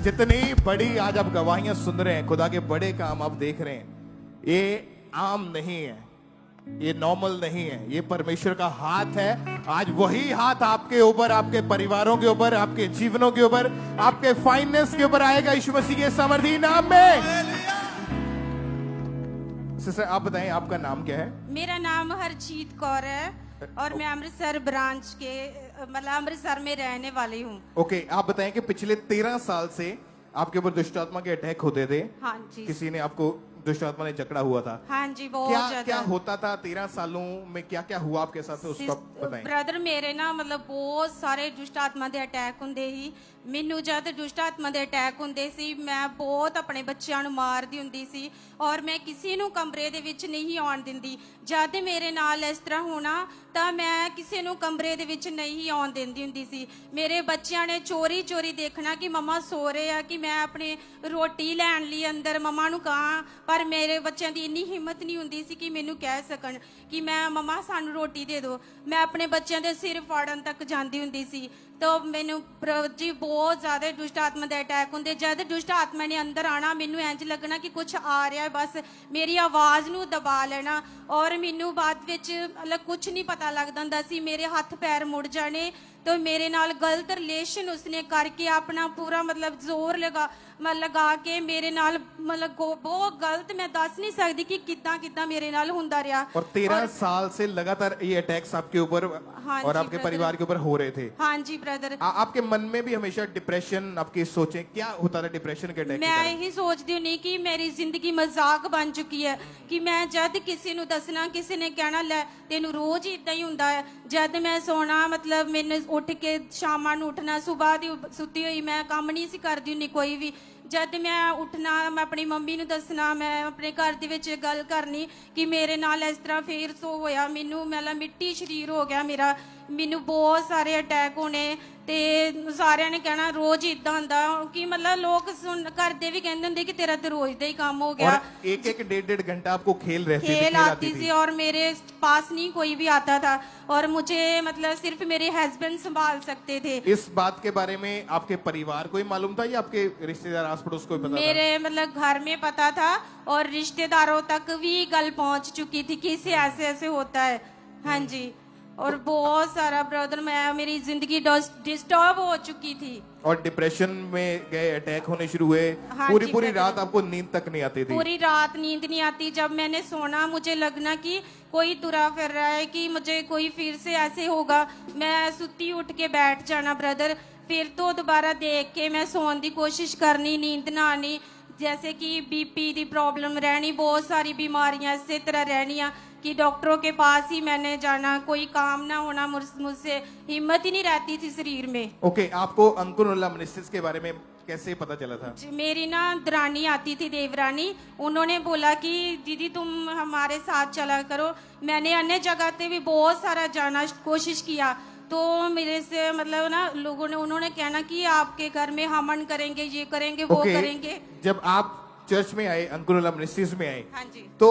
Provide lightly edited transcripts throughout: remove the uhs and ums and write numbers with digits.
जितनी बड़ी आज आप गवाहियां सुन रहे हैं, खुदा के बड़े काम आप देख रहे हैं, ये आम नहीं है, ये नॉर्मल नहीं है, ये परमेश्वर का हाथ है। आज वही हाथ आपके ऊपर, आपके परिवारों के ऊपर, आपके जीवनों के ऊपर, आपके फाइनेंस के ऊपर आएगा यीशु मसीह के सामर्थी नाम में। सिस्टर आप बताएं, आपका नाम क्या है? मेरा नाम हरजीत कौर है और मैं अमृतसर ब्रांच के मतलब अमृतसर में रहने वाली हूँ। ओके, आप बताएं कि पिछले 13 साल से आपके ऊपर दुष्ट आत्मा के अटैक होते थे। हाँ जी। किसी ने आपको दुष्ट आत्मा ने जकड़ा हुआ था। हाँ जी, बहुत क्या ज्यादा। क्या होता था 13 सालों में, क्या क्या हुआ आपके साथ, उसका बताएं। ब्रदर मेरे ना मतलब बहुत ਸਾਰੇ ਦੁਸ਼ਟ ਆਤਮਾ ਦੇ ਅਟੈਕ ਹੁੰਦੇ ਸੀ। ਮੈਨੂੰ ਜਦ ਦੁਸ਼ਟ ਆਤਮਾ ਦੇ ਅਟੈਕ ਹੁੰਦੇ ਸੀ ਮੈਂ ਬਹੁਤ ਆਪਣੇ ਬੱਚਿਆਂ ਨੂੰ ਮਾਰਦੀ ਹੁੰਦੀ ਸੀ ਔਰ ਮੈਂ ਕਿਸੇ ਨੂੰ ਕਮਰੇ ਦੇ ਵਿੱਚ ਨਹੀਂ ਆਉਣ ਦਿੰਦੀ। ਜਦ ਮੇਰੇ ਨਾਲ ਇਸ ਤਰ੍ਹਾਂ ਹੋਣਾ ਤਾਂ ਮੈਂ ਕਿਸੇ ਨੂੰ ਕਮਰੇ ਦੇ ਵਿੱਚ ਨਹੀਂ ਆਉਣ ਦਿੰਦੀ ਹੁੰਦੀ ਸੀ। ਮੇਰੇ ਬੱਚਿਆਂ ਨੇ ਚੋਰੀ ਚੋਰੀ ਦੇਖਣਾ ਕਿ ਮਮਾ ਸੋ ਰਹੇ ਆ ਕਿ ਮੈਂ ਆਪਣੀ ਰੋਟੀ ਲੈਣ ਲਈ ਅੰਦਰ ਮਮਾ ਨੂੰ ਕਹਾਂ, ਪਰ ਮੇਰੇ ਬੱਚਿਆਂ ਦੀ ਇੰਨੀ ਹਿੰਮਤ ਨਹੀਂ ਹੁੰਦੀ ਸੀ ਕਿ ਮੈਨੂੰ ਕਹਿ ਸਕਣ ਕਿ ਮੈਂ ਮਮਾ ਸਾਨੂੰ ਰੋਟੀ ਦੇ ਦਿਓ। ਮੈਂ ਆਪਣੇ ਬੱਚਿਆਂ ਦੇ ਸਿਰ ਫਾੜਨ ਤੱਕ ਜਾਂਦੀ ਹੁੰਦੀ ਸੀ। तो मैनू जी बहुत ज्यादा दुष्ट आत्मा के अटैक होंगे। जब दुष्ट आत्मा ने अंदर आना मैनू इंज लगना कि कुछ आ रहा है, बस मेरी आवाज़ नू दबा लेना और मैनू बाद विच मतलब कुछ नहीं पता लगता हुंदा सी। मेरे हथ पैर मुड़ जाने तो मेरे नाल गलत रिलेशन उसने करके अपना पूरा मतलब जोर लगा के मेरे नाल मतलब बहुत गलत, मैं दस नहीं सकती कि कितना कितना मेरे नाल हुंदा रहा। और 13 साल से लगातार ये अटैक्स आपके ऊपर और आपके परिवार के ऊपर हो रहे थे। हाँ जी ब्रदर। आपके मन में भी हमेशा डिप्रेशन, आपकी सोचें क्या होता था डिप्रेशन के अटैक? मैं यही सोचती हूँ कि मेरी जिंदगी मजाक बन चुकी है कि मैं जद किसी नू दसना किसी ने कहना लै तेनू रोज इदा ही हुंदा है। जद मैं सोना मतलब मैंने उठ के शामां नू उठना, सुबह दी सुती हुई मैं काम नहीं सी करदी हुंदी कोई भी। जद मैं उठना मैं अपनी मम्मी नू दसना, मैं अपने घर दे विच गल करनी कि मेरे नाल इस तरह फिर सो होया, मैनू मतलब मिट्टी शरीर हो गया मेरा, मैनू बहुत सारे अटैक होने ते सारिਆਂ ने कहना रोज इदा हुंदा कि मतलब लोग सुन करदे भी कहंदे हुंदे कि तेरा तो रोज दा ही काम हो गया। और एक एक डेढ़ घंटा आपको खेल आती थी और मेरे पास नहीं कोई भी आता था और मुझे मतलब सिर्फ मेरे हस्बैंड संभाल सकते थे। इस बात के बारे में आपके परिवार को ही मालूम था या आपके रिश्तेदार आस पड़ोस को पता मेरे था? मतलब घर में पता था और रिश्तेदारों तक भी गल पहुंच चुकी थी कि इसे ऐसे ऐसे होता है। हाँ जी, और बहुत सारा ब्रदर मैं मेरी जिंदगी डिस्टर्ब हो चुकी थी और डिप्रेशन में गए, अटैक होने शुरू हुए। हाँ पूरी रात आपको नींद तक नहीं आती थी? पूरी रात नींद नहीं आती। जब मैंने सोना मुझे लगना कि कोई तुरा फिर रहा है कि मुझे कोई फिर से ऐसे होगा। मैं सुती उठ के बैठ जाना ब्रदर, फिर तो दोबारा देख के मैं सोने की कोशिश करनी, नींद ना आनी। जैसे कि बीपी की प्रॉब्लम रहनी, बहुत सारी बीमारियां इसी तरह रहनियां कि डॉक्टरों के पास ही मैंने जाना, कोई काम ना होना मुझसे, हिम्मत ही नहीं रहती थी शरीर में। ओके, आपको अंकुरुल्लाह मिनिस्ट्रीज के बारे में कैसे पता चला था? मेरी ना दरानी आती थी, देवरानी, उन्होंने बोला कि दीदी तुम हमारे साथ चला करो। मैंने अन्य जगह पे भी बहुत सारा जाना कोशिश किया तो मेरे से मतलब ना लोगों ने उन्होंने कहना कि आपके घर में हमन करेंगे, ये करेंगे, वो करेंगे। जब आप चर्च में आए, अंकुरुल्लाह मिनिस्ट्रीज में आए, हाँ जी, तो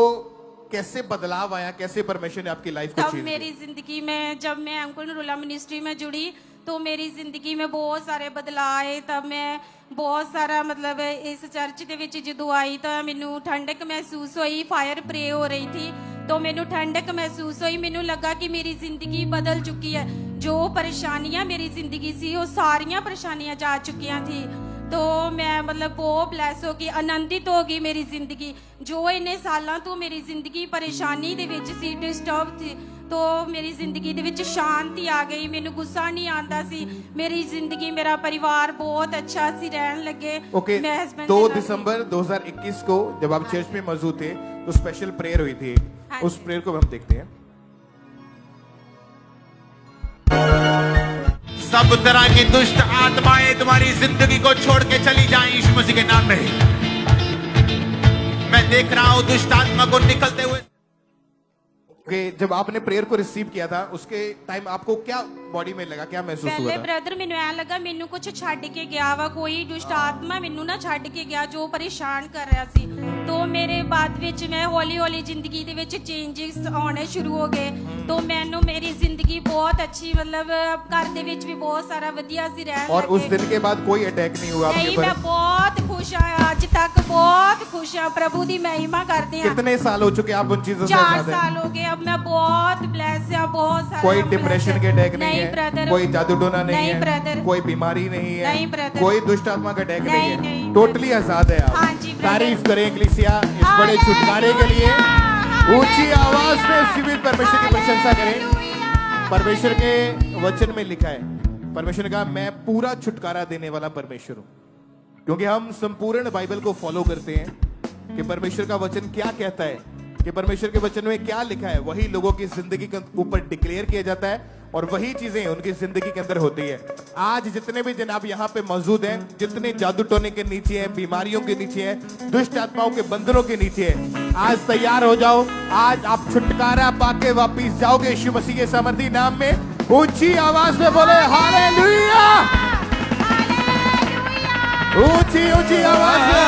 कैसे बदलाव आया, कैसे परमेश्वर ने आपकी लाइफ को तब चेंज मेरी जिंदगी में जब मैं अंकुरुल्लाह मिनिस्ट्री में जुड़ी तो मेरी जिंदगी में बहुत सारे बदलाव आए। तब मैं बहुत सारा मतलब इस चर्च के विच जदों आई तो मैनू ठंडक महसूस हुई, फायर प्रे हो रही थी तो मैनू ठंडक महसूस हुई। मैनू लगा कि मेरी जिंदगी बदल चुकी है, जो परेशानियां मेरी जिंदगी सी वो सारियां परेशानियां जा चुकियां थी। तो मैं मतलब बहुत ब्लैस हो गई, आनंदित हो गई मेरी जिंदगी। जो इन्ने सालों तो मेरी जिंदगी परेशानी दे विच सी, डिस्टर्ब थी, तो मेरी जिंदगी दे विच शांति आ गई, मैनू गुस्सा नहीं आता सी। मेरी जिंदगी मेरा परिवार बहुत अच्छा सी रहन लगे। ओके, 2 दिसंबर 2021 को जब आप चर्च में मौजूद थे तो स्पेशल प्रेयर हुई थी। उस प्रेयर को हम देखते हैं। सब तरह की दुष्ट आत्माएं तुम्हारी जिंदगी को छोड़ के चली जाएं यीशु मसीह के नाम में। मैं देख रहा हूं दुष्ट आत्मा को निकलते हुए। कि जब आपने प्रेयर को रिसीव किया था उसके टाइम आपको क्या बॉडी में लगा, क्या महसूस हुआ ਪਹਿਲੇ था? ਬ੍ਰਦਰ ਮੈਨੂੰ ਐ ਲੱਗਾ ਮੈਨੂੰ ਕੁਝ ਛੱਡ ਕੇ ਗਿਆ ਵਾ, ਕੋਈ ਦੁਸ਼ਟ ਆਤਮਾ ਮੈਨੂੰ ਨਾ ਛੱਡ ਕੇ ਗਿਆ ਜੋ ਪਰੇਸ਼ਾਨ ਕਰ ਰਿਹਾ ਸੀ। ਤੋ ਮੇਰੇ ਬਾਅਦ ਵਿੱਚ ਮੈਂ ਹੌਲੀ ਹੌਲੀ ਜ਼ਿੰਦਗੀ ਦੇ ਵਿੱਚ ਚੇਂਜਸ ਆਉਣੇ ਸ਼ੁਰੂ ਹੋ ਗਏ। ਤੋ ਮੈਨੂੰ ਮੇਰੀ ਜ਼ਿੰਦਗੀ ਬਹੁਤ ਅੱਛੀ, ਮਤਲਬ ਘਰ ਦੇ ਵਿੱਚ ਵੀ ਬਹੁਤ ਸਾਰਾ ਵਧੀਆ ਸੀ ਰਹਿਣ और उस ਲੱਗੇ। दिन के बाद कोई अटैक नहीं हुआ आपके ਨਹੀਂ, ਮੈਂ पर? ਬਹੁਤ ਖੁਸ਼ ਹਾਂ, ਅੱਜ ਤੱਕ ਬਹੁਤ ਖੁਸ਼ ਹਾਂ, ਪ੍ਰਭੂ ਦੀ ਮਹਿਮਾ ਕਰਦੇ ਹਾਂ। कितने साल हो चुके आप उन चीजों से 4 आजाद हैं? साल हो गए, अब मैं बहुत ब्लेस हूँ, बहुत सारा कोई bless डिप्रेशन है। के अटैक नहीं नहीं है, ब्रदर, कोई जादू टोना नहीं नहीं है, ब्रदर, कोई बीमारी नहीं है, नहीं ब्रदर, कोई दुष्ट आत्मा का अटैक नहीं है, नहीं, टोटली आजाद है आप। हाँ जी, ब्रदर। तारीफ करें इक्लेसिया इस बड़े छुटकारे के लिए। ऊंची आवाज में शिविर परमेश्वर की प्रशंसा करें। परमेश्वर के वचन में लिखा है, परमेश्वर ने कहा मैं पूरा छुटकारा देने वाला परमेश्वर हूं। क्योंकि हम संपूर्ण बाइबल को फॉलो करते हैं कि परमेश्वर का वचन क्या कहता है, कि परमेश्वर के वचन में क्या लिखा है, वही लोगों की जिंदगी के ऊपर डिक्लेयर किया जाता है और वही चीजें उनकी जिंदगी के अंदर होती है। आज जितने भी जनाब यहाँ पे मौजूद हैं, जितने जादू टोने के नीचे हैं, बीमारियों के नीचे हैं, दुष्ट आत्माओं के बंधनों के नीचे हैं, आज तैयार हो जाओ। आज आप छुटकारा पाके वापिस जाओगे यीशु मसीह के सामर्थी नाम में। ऊंची आवाज में बोले हालेलुया, ऊंची ऊंची आवाज में